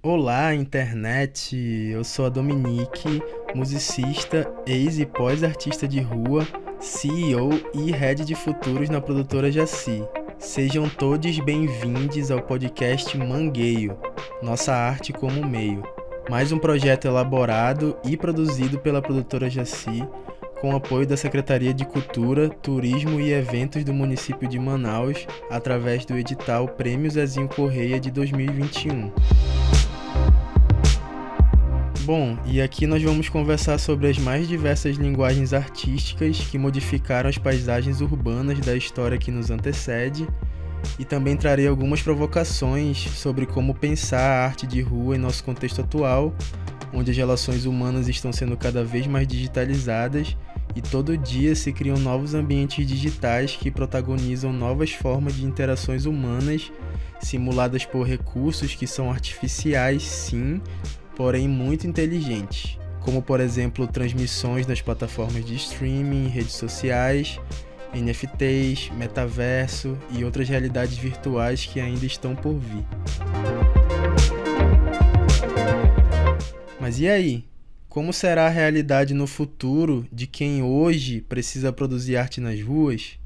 Olá, internet! Eu sou a Dominique, musicista, ex e pós-artista de rua, CEO e Head de Futuros na produtora Jaci. Sejam todos bem-vindos ao podcast Mangueio, Nossa Arte como Meio. Mais um projeto elaborado e produzido pela produtora Jaci, com apoio da Secretaria de Cultura, Turismo e Eventos do município de Manaus, através do edital Prêmio Zezinho Correia de 2021. Bom, e aqui nós vamos conversar sobre as mais diversas linguagens artísticas que modificaram as paisagens urbanas da história que nos antecede, e também trarei algumas provocações sobre como pensar a arte de rua em nosso contexto atual, onde as relações humanas estão sendo cada vez mais digitalizadas e todo dia se criam novos ambientes digitais que protagonizam novas formas de interações humanas, simuladas por recursos que são artificiais, sim, porém muito inteligentes, como por exemplo transmissões nas plataformas de streaming, redes sociais, NFTs, metaverso e outras realidades virtuais que ainda estão por vir. Mas e aí? Como será a realidade no futuro de quem hoje precisa produzir arte nas ruas?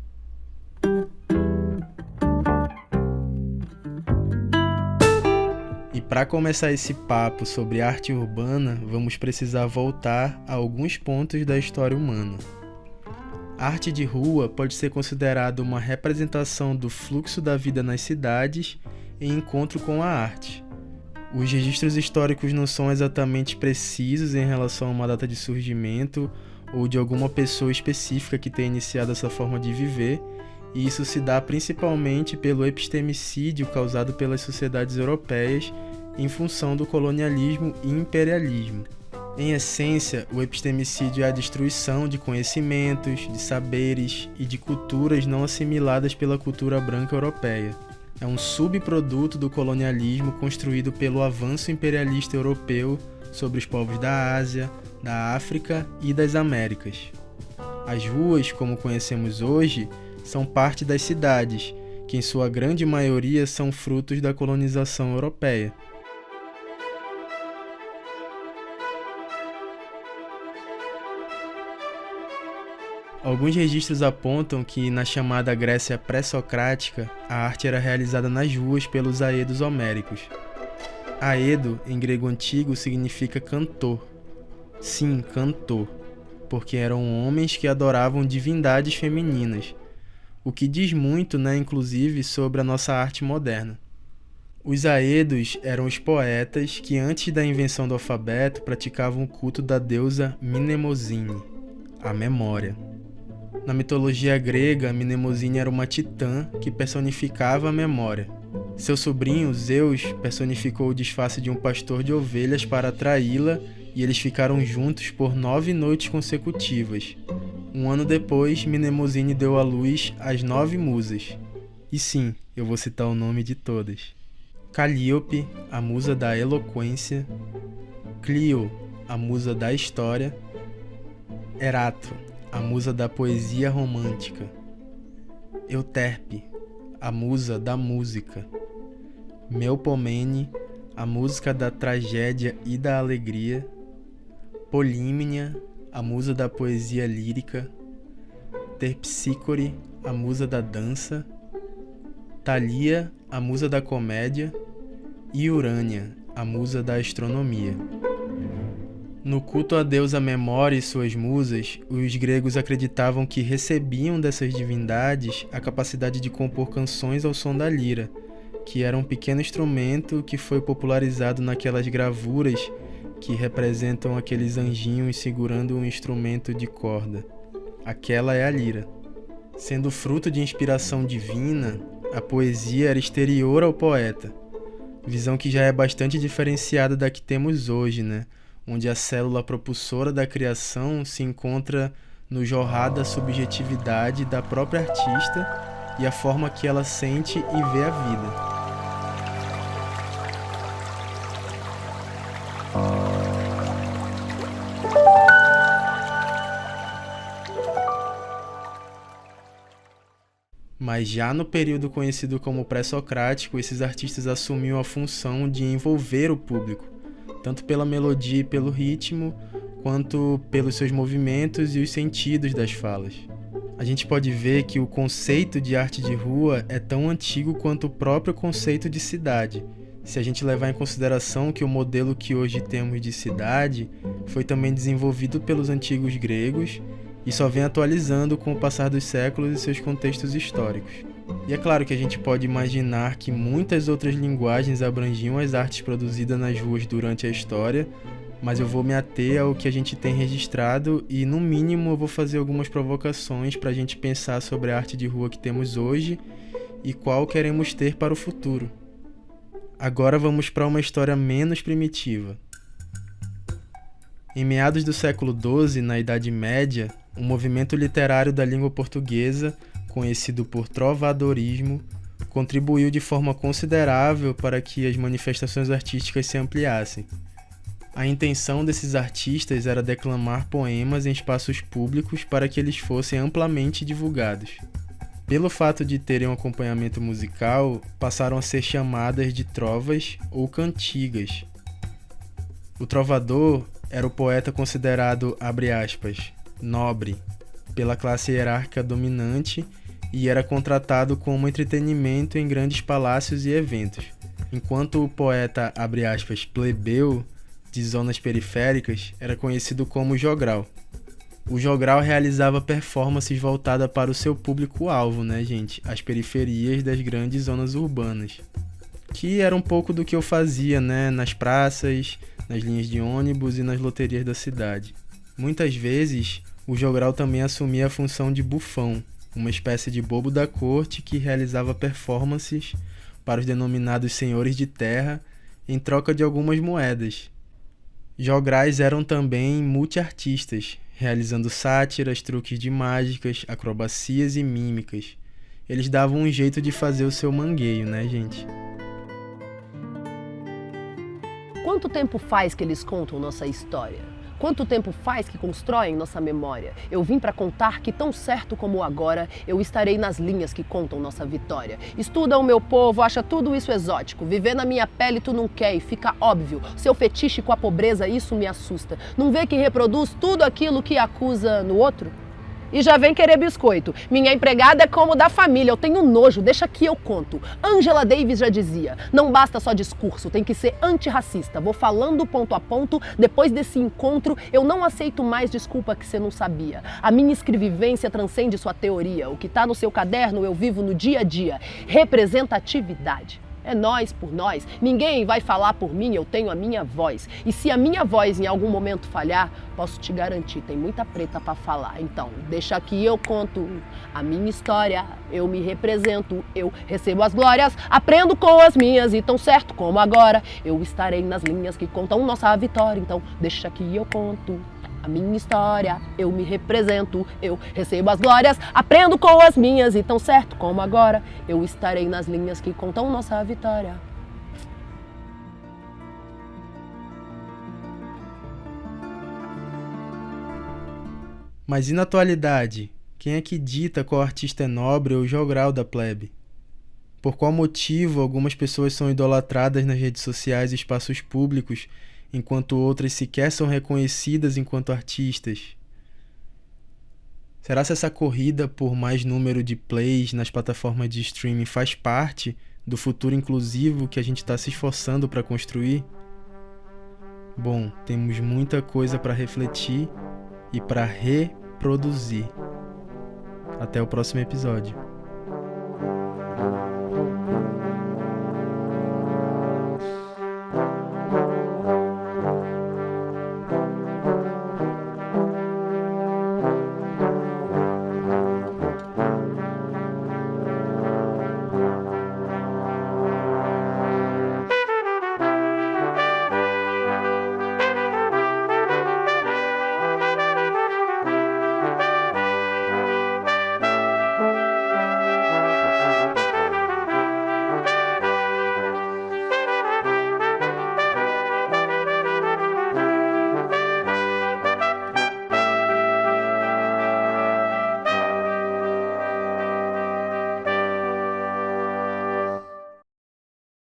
E para começar esse papo sobre arte urbana, vamos precisar voltar a alguns pontos da história humana. A arte de rua pode ser considerada uma representação do fluxo da vida nas cidades em encontro com a arte. Os registros históricos não são exatamente precisos em relação a uma data de surgimento ou de alguma pessoa específica que tenha iniciado essa forma de viver, e isso se dá principalmente pelo epistemicídio causado pelas sociedades europeias em função do colonialismo e imperialismo. Em essência, o epistemicídio é a destruição de conhecimentos, de saberes e de culturas não assimiladas pela cultura branca europeia. É um subproduto do colonialismo construído pelo avanço imperialista europeu sobre os povos da Ásia, da África e das Américas. As ruas, como conhecemos hoje, são parte das cidades, que em sua grande maioria são frutos da colonização europeia. Alguns registros apontam que, na chamada Grécia pré-socrática, a arte era realizada nas ruas pelos aedos homéricos. Aedo, em grego antigo, significa cantor. Sim, cantor, porque eram homens que adoravam divindades femininas, o que diz muito, inclusive, sobre a nossa arte moderna. Os aedos eram os poetas que, antes da invenção do alfabeto, praticavam o culto da deusa Mnemosine, a memória. Na mitologia grega, Mnemosine era uma titã que personificava a memória. Seu sobrinho, Zeus, personificou o disfarce de um pastor de ovelhas para atraí-la, e eles ficaram juntos por 9 noites consecutivas. Um ano depois, Mnemosine deu à luz as 9 musas. E sim, eu vou citar o nome de todas. Calíope, a musa da eloquência. Clio, a musa da história. Erato, a musa da poesia romântica. Euterpe, a musa da música. Melpomene, a música da tragédia e da alegria. Polímnia, a musa da poesia lírica. Terpsícore, a musa da dança. Thalia, a musa da comédia. E Urânia, a musa da astronomia. No culto à deusa Memória e suas musas, os gregos acreditavam que recebiam dessas divindades a capacidade de compor canções ao som da lira, que era um pequeno instrumento que foi popularizado naquelas gravuras que representam aqueles anjinhos segurando um instrumento de corda. Aquela é a lira. Sendo fruto de inspiração divina, a poesia era exterior ao poeta, visão que já é bastante diferenciada da que temos hoje, onde a célula propulsora da criação se encontra no jorrar da subjetividade da própria artista e a forma que ela sente e vê a vida. Mas já no período conhecido como pré-socrático, esses artistas assumiam a função de envolver o público, tanto pela melodia e pelo ritmo, quanto pelos seus movimentos e os sentidos das falas. A gente pode ver que o conceito de arte de rua é tão antigo quanto o próprio conceito de cidade, se a gente levar em consideração que o modelo que hoje temos de cidade foi também desenvolvido pelos antigos gregos e só vem atualizando com o passar dos séculos e seus contextos históricos. E é claro que a gente pode imaginar que muitas outras linguagens abrangiam as artes produzidas nas ruas durante a história, mas eu vou me ater ao que a gente tem registrado e, no mínimo, eu vou fazer algumas provocações para a gente pensar sobre a arte de rua que temos hoje e qual queremos ter para o futuro. Agora vamos para uma história menos primitiva. Em meados do século XII, na Idade Média, um movimento literário da língua portuguesa, conhecido por trovadorismo, contribuiu de forma considerável para que as manifestações artísticas se ampliassem. A intenção desses artistas era declamar poemas em espaços públicos para que eles fossem amplamente divulgados. Pelo fato de terem um acompanhamento musical, passaram a ser chamadas de trovas ou cantigas. O trovador era o poeta considerado, abre aspas, nobre, pela classe hierárquica dominante e era contratado como entretenimento em grandes palácios e eventos, enquanto o poeta, abre aspas, plebeu, de zonas periféricas, era conhecido como jogral. O jogral realizava performances voltadas para o seu público-alvo, né, gente? As periferias das grandes zonas urbanas. Que era um pouco do que eu fazia, né, nas praças, nas linhas de ônibus e nas loterias da cidade. Muitas vezes, o jogral também assumia a função de bufão, uma espécie de bobo da corte que realizava performances para os denominados senhores de terra em troca de algumas moedas. Jograis eram também multiartistas, realizando sátiras, truques de mágicas, acrobacias e mímicas. Eles davam um jeito de fazer o seu mangueio, né, gente? Quanto tempo faz que eles contam nossa história? Quanto tempo faz que constroem nossa memória? Eu vim para contar que tão certo como agora, eu estarei nas linhas que contam nossa vitória. Estuda o meu povo, acha tudo isso exótico. Viver na minha pele tu não quer e fica óbvio. Seu fetiche com a pobreza, isso me assusta. Não vê que reproduz tudo aquilo que acusa no outro? E já vem querer biscoito. Minha empregada é como da família, eu tenho nojo, deixa que eu conto. Angela Davis já dizia, não basta só discurso, tem que ser antirracista. Vou falando ponto a ponto, depois desse encontro, eu não aceito mais desculpa que você não sabia. A minha escrevivência transcende sua teoria. O que tá no seu caderno eu vivo no dia a dia. Representatividade. É nós por nós, ninguém vai falar por mim, eu tenho a minha voz. E se a minha voz em algum momento falhar, posso te garantir, tem muita preta pra falar. Então, deixa que eu conto a minha história, eu me represento, eu recebo as glórias, aprendo com as minhas e tão certo como agora, eu estarei nas linhas que contam nossa vitória. Então, deixa que eu conto a minha história, eu me represento, eu recebo as glórias, aprendo com as minhas e tão certo como agora, eu estarei nas linhas que contam nossa vitória. Mas e na atualidade? Quem é que dita qual artista é nobre ou jogral da plebe? Por qual motivo algumas pessoas são idolatradas nas redes sociais e espaços públicos, enquanto outras sequer são reconhecidas enquanto artistas? Será que essa corrida por mais número de plays nas plataformas de streaming faz parte do futuro inclusivo que a gente está se esforçando para construir? Bom, temos muita coisa para refletir e para reproduzir. Até o próximo episódio.